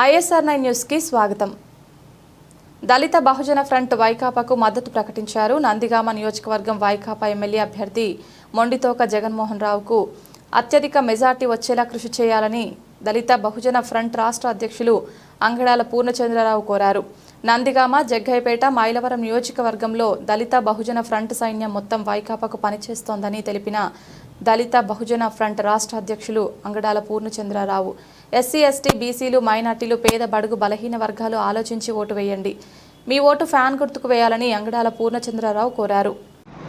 ISR9 news కి స్వాగతం. దళిత బహుజన front వైకాపాకు మద్దతు ప్రకటించారు. నందిగామ నియోజకవర్గం వైకాపా ఎమ్మెల్యే అభ్యర్థి మొండితోక జగన్మోహన్ రావుకు అత్యధిక మెజార్టీ వచ్చేలా కృషి చేయాలని దళిత బహుజన ఫ్రంట్ రాష్ట్ర అధ్యక్షులు అంగడాల పూర్ణచంద్రరావు కోరారు. నందిగామ, జగ్గయ్యపేట, మైలవరం నియోజకవర్గంలో దళిత బహుజన ఫ్రంట్ సైన్యం మొత్తం వైకాపాకు పనిచేస్తోందని తెలిపిన దళిత బహుజన ఫ్రంట్ రాష్ట్ర అధ్యక్షులు అంగడాల పూర్ణచంద్రరావు, ఎస్సీ, ఎస్టీ, బీసీలు, మైనార్టీలు, పేద, బడుగు, బలహీన వర్గాలు ఆలోచించి ఓటు వేయండి. మీ ఓటు ఫ్యాన్ గుర్తుకు వేయాలని అంగడాల పూర్ణచంద్రరావు కోరారు.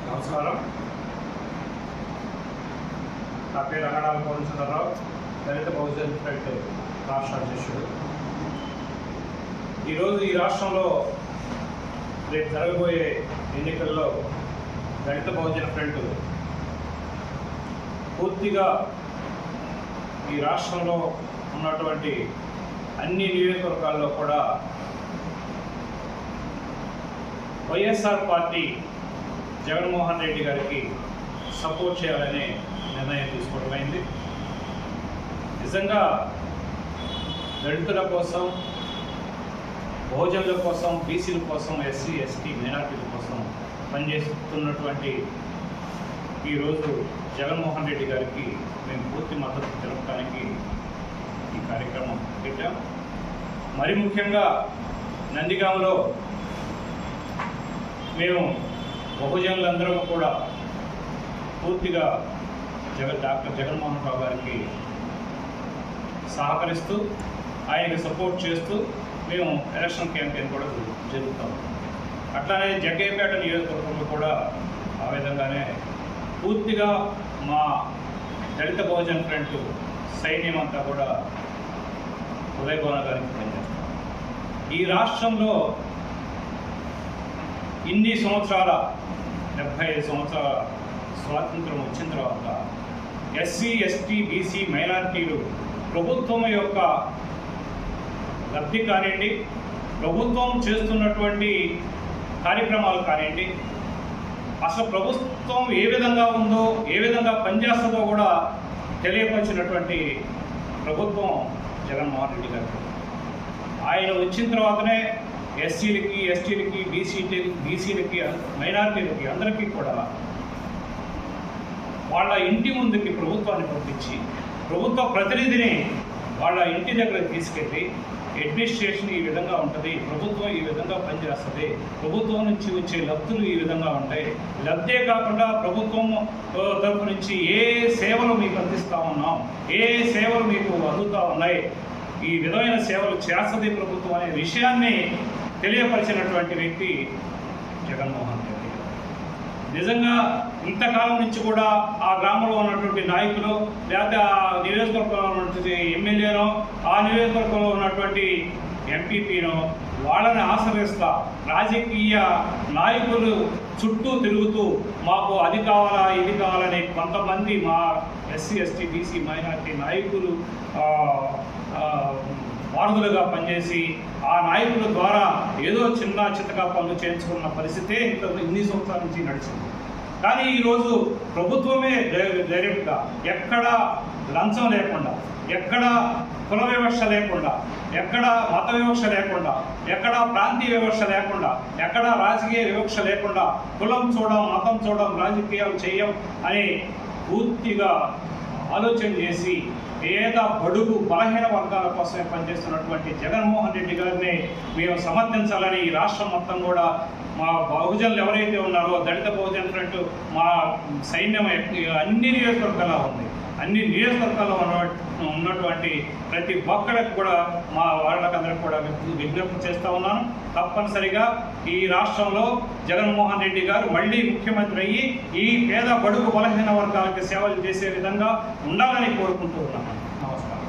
నమస్కారం. నా పేరు అంగడాల పూర్ణచంద్రరావు, దళిత బహుజన ఫ్రంట్ రాష్ట్ర అధ్యక్షుడు. ఈరోజు ఈ రాష్ట్రంలో రేపు జరగబోయే ఎన్నికల్లో దళిత బహుజన ఫ్రంట్ పూర్తిగా ఈ రాష్ట్రంలో ఉన్నటువంటి అన్ని నియోజకవర్గాల్లో కూడా వైఎస్ఆర్ పార్టీ జగన్మోహన్ రెడ్డి గారికి సపోర్ట్ చేయాలనే నిర్ణయం తీసుకోవడమైంది. నిజంగా దళితుల కోసం, బహుజనుల కోసం, బీసీల కోసం, ఎస్సీ, ఎస్టీ, మైనార్టీల కోసం పనిచేస్తున్నటువంటి ఈరోజు జగన్మోహన్ రెడ్డి గారికి మేము పూర్తి మద్దతు తెలపడానికి ఈ కార్యక్రమం పెట్టాం. మరి ముఖ్యంగా నందిగామలో మేము బహుజనులందరం కూడా పూర్తిగా డాక్టర్ జగన్మోహన్ రావు గారికి సహకరిస్తూ, ఆయనకి సపోర్ట్ చేస్తూ మేము ఎలక్షన్ క్యాంపెయిన్ కూడా జరుగుతాం. అట్లానే జగ్గయ్యపేట నియోజకవర్గంలో కూడా ఆ విధంగానే పూర్తిగా మా దళిత బహుజన ఫ్రంట్ సైన్యం అంతా కూడా ఉదయభవన గారికి పనిచేస్తాం. ఈ రాష్ట్రంలో ఇన్ని సంవత్సరాల 75 సంవత్సరాల స్వాతంత్రం వచ్చిన తర్వాత ఎస్సీ, ఎస్టీ, బీసీ, మైనారిటీలు ప్రభుత్వం యొక్క లబ్ధి కానివ్వండి, ప్రభుత్వం చేస్తున్నటువంటి కార్యక్రమాలు కానివ్వండి, అసలు ప్రభుత్వం ఏ విధంగా ఉందో, ఏ విధంగా పనిచేస్తుందో కూడా తెలియపరిచినటువంటి ప్రభుత్వం జగన్మోహన్ రెడ్డి గారు. ఆయన వచ్చిన తర్వాతనే ఎస్సీలకి, ఎస్టీలకి, బీసీలకి, మైనారిటీలకి అందరికీ కూడా వాళ్ళ ఇంటి ముందుకి ప్రభుత్వాన్ని పంపించి, ప్రభుత్వ ప్రతినిధిని వాళ్ళ ఇంటి దగ్గరకు తీసుకెళ్ళి, అడ్మినిస్ట్రేషన్ ఈ విధంగా ఉంటుంది, ప్రభుత్వం ఈ విధంగా పనిచేస్తుంది, ప్రభుత్వం నుంచి వచ్చే లబ్ధులు ఈ విధంగా ఉంటాయి, లబ్ధే కాకుండా ప్రభుత్వం తరపు నుంచి ఏ సేవలు మీకు అందిస్తూ ఉన్నాం, ఏ సేవలు మీకు అందుతూ ఉన్నాయి, ఈ విధమైన సేవలు చేస్తుంది ప్రభుత్వం అనే విషయాన్ని తెలియపరిచినటువంటి వ్యక్తి జగన్మోహన్ రెడ్డి. నిజంగా ఇంతకాలం నుంచి కూడా ఆ గ్రామంలో ఉన్నటువంటి నాయకులు, లేకపోతే ఆ నియోజకవర్గంలో ఉన్నటువంటి ఎమ్మెల్యేనో, ఆ నియోజకవర్గంలో ఉన్నటువంటి ఎంపీపీనో వాళ్ళని ఆశ్రయిస్తా రాజకీయ నాయకులు చుట్టూ తిరుగుతూ మాకు అది కావాలా, ఇది కావాలని కొంతమంది మా ఎస్సీ, ఎస్టీ, బీసీ, మైనార్టీ నాయకులు వారధులుగా పనిచేసి ఆ నాయకుల ద్వారా ఏదో చిన్న చిత్తగా పనులు చేయించుకున్న పరిస్థితే ఇన్ని సంవత్సరాల నుంచి నడిచింది. కానీ ఈరోజు ప్రభుత్వమే డైరెక్ట్గా ఎక్కడ లంచం లేకుండా, ఎక్కడ కుల వివక్ష లేకుండా, ఎక్కడ మత వివక్ష లేకుండా, ఎక్కడ ప్రాంతీయ వివక్ష లేకుండా, ఎక్కడ రాజకీయ వివక్ష లేకుండా, కులం చూడం, మతం చూడం, రాజకీయాలు చేయం అని పూర్తిగా ఆలోచన చేసి పేద, బడుగు, బలహీన వర్గాల కోసమే పనిచేస్తున్నటువంటి జగన్మోహన్ రెడ్డి గారిని మేము సమర్థించాలని ఈ రాష్ట్రం మొత్తం కూడా మా బహుజనులు ఎవరైతే ఉన్నారో దళిత బహుజన ఫ్రంట్ మా సైన్యం అన్ని నియోజకవర్గాల్లో ఉంది. అన్ని నియోజకవర్గాల్లో ఉన్నటువంటి ప్రతి ఒక్కరికి కూడా మా వాళ్ళకందరికి కూడా విజ్ఞప్తి చేస్తూ ఉన్నాను. తప్పనిసరిగా ఈ రాష్ట్రంలో జగన్మోహన్ రెడ్డి గారు మళ్ళీ ముఖ్యమంత్రి అయ్యి ఈ పేద, బడుగు, బలహీన వర్గాలకి సేవలు చేసే విధంగా ఉండాలని కోరుకుంటూ ఉన్నాను. నమస్కారం.